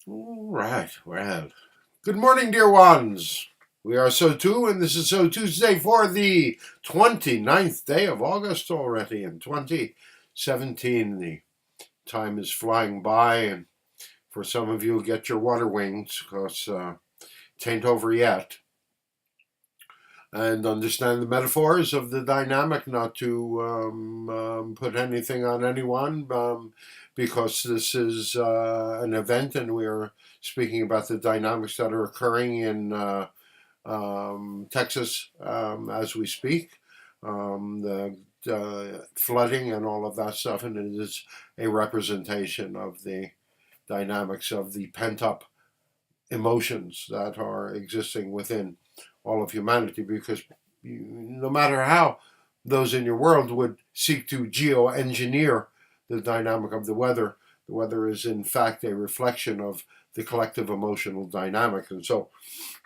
All right, well, good morning, dear ones. We are SOTU, and this is SOTUesday for the 29th day of August already in 2017. The time is flying by, and for some of you, get your water wings because it ain't over yet. And understand the metaphors of the dynamic, not to put anything on anyone, because this is an event and we are speaking about the dynamics that are occurring in Texas as we speak. The flooding and all of that stuff, and it is a representation of the dynamics of the pent up emotions that are existing within all of humanity, because no matter how those in your world would seek to geoengineer the dynamic of the weather is in fact a reflection of the collective emotional dynamic. And so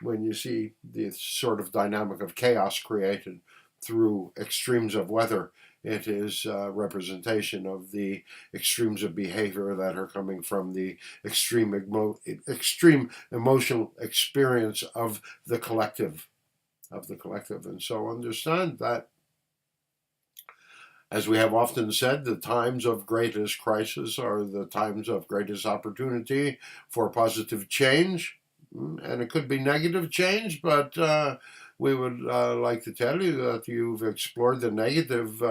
when you see this sort of dynamic of chaos created through extremes of weather, it is a representation of the extremes of behavior that are coming from the extreme emotional experience of the collective. And so understand that, as we have often said, the times of greatest crisis are the times of greatest opportunity for positive change. And it could be negative change, but we would like to tell you that you've explored the negative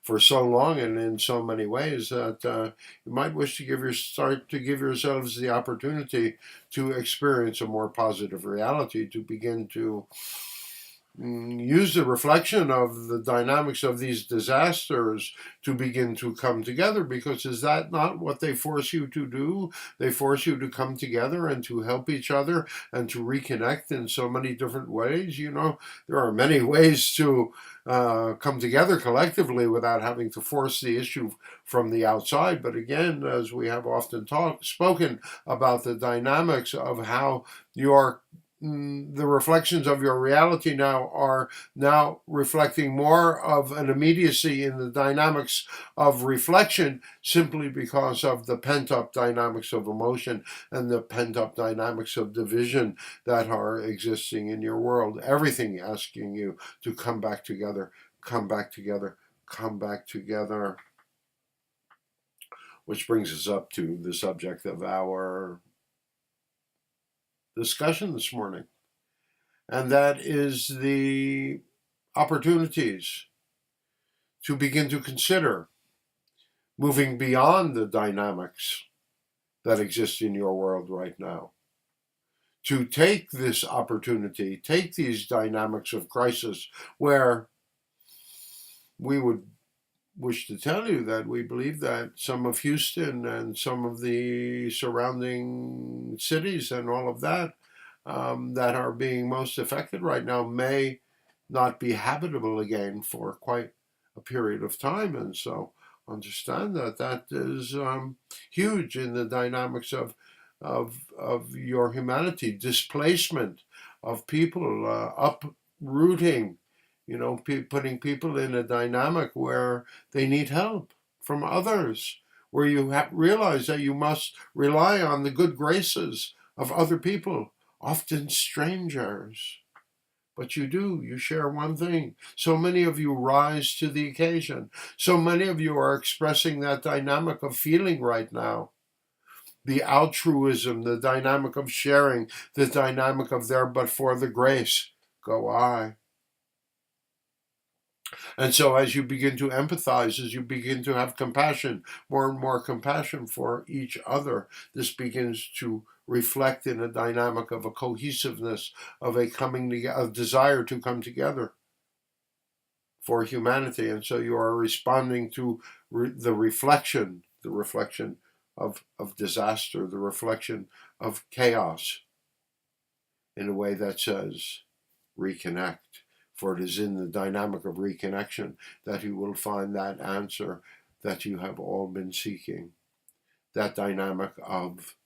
for so long and in so many ways that you might wish to start to give yourselves the opportunity to experience a more positive reality, to begin to use the reflection of the dynamics of these disasters to begin to come together, because is that not what they force you to do? They force you to come together and to help each other and to reconnect in so many different ways. You know, there are many ways to come together collectively without having to force the issue from the outside. But again, as we have often spoken about the dynamics of how your the reflections of your reality now are now reflecting more of an immediacy in the dynamics of reflection, simply because of the pent up dynamics of emotion and the pent up dynamics of division that are existing in your world. Everything asking you to come back together, come back together, come back together. Which brings us up to the subject of our discussion this morning, and that is the opportunities to begin to consider moving beyond the dynamics that exist in your world right now. To take this opportunity, take these dynamics of crisis, where we would wish to tell you that we believe that some of Houston and some of the surrounding cities and all of that that are being most affected right now may not be habitable again for quite a period of time. And so understand that that is huge in the dynamics of your humanity. Displacement of people, uprooting, putting people in a dynamic where they need help from others, where you realize that you must rely on the good graces of other people, often strangers. But you do, you share one thing. So many of you rise to the occasion. So many of you are expressing that dynamic of feeling right now. The altruism, the dynamic of sharing, the dynamic of there but for the grace go I. And so, as you begin to empathize, as you begin to have compassion, more and more compassion for each other, this begins to reflect in a dynamic of a cohesiveness, of a coming together, a desire to come together for humanity. And so, you are responding to the reflection of disaster, the reflection of chaos, in a way that says, reconnect. For it is in the dynamic of reconnection that you will find that answer that you have all been seeking. That dynamic of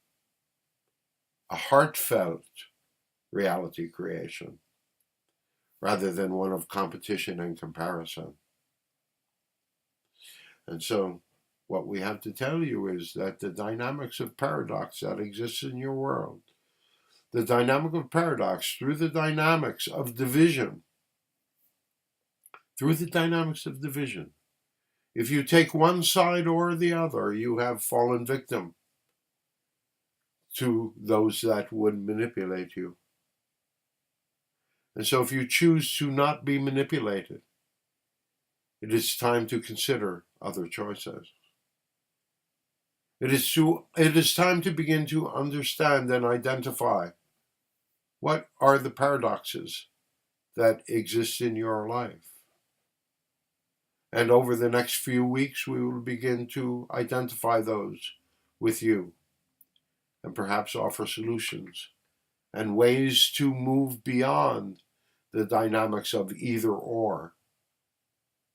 a heartfelt reality creation rather than one of competition and comparison. And so What we have to tell you is that the dynamics of paradox that exists in your world, the dynamic of paradox through the dynamics of division, if you take one side or the other, you have fallen victim to those that would manipulate you. And so if you choose to not be manipulated, it is time to consider other choices. It is time to begin to understand and identify what are the paradoxes that exist in your life. And over the next few weeks, we will begin to identify those with you and perhaps offer solutions and ways to move beyond the dynamics of either or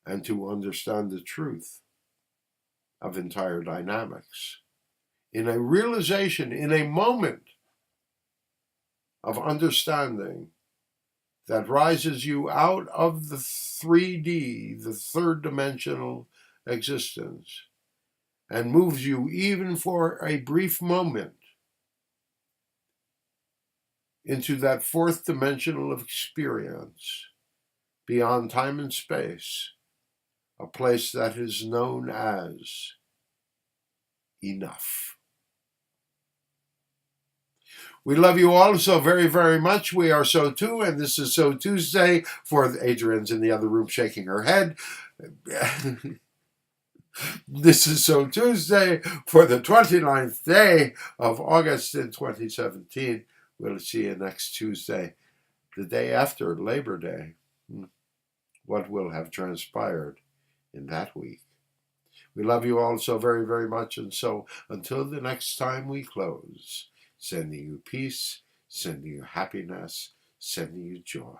and to understand the truth of entire dynamics. In a realization, in a moment of understanding that rises you out of the 3D, the third dimensional existence, and moves you even for a brief moment into that fourth dimensional experience, beyond time and space, a place that is known as enough. We love you all so very, very much. We are So Too, and this is So Tuesday for Adrian's in the other room shaking her head. This is So Tuesday for the 29th day of August in 2017. We'll see you next Tuesday, the day after Labor Day. What will have transpired in that week? We love you all so very, very much, and so until the next time we close, sending you peace, sending you happiness, sending you joy.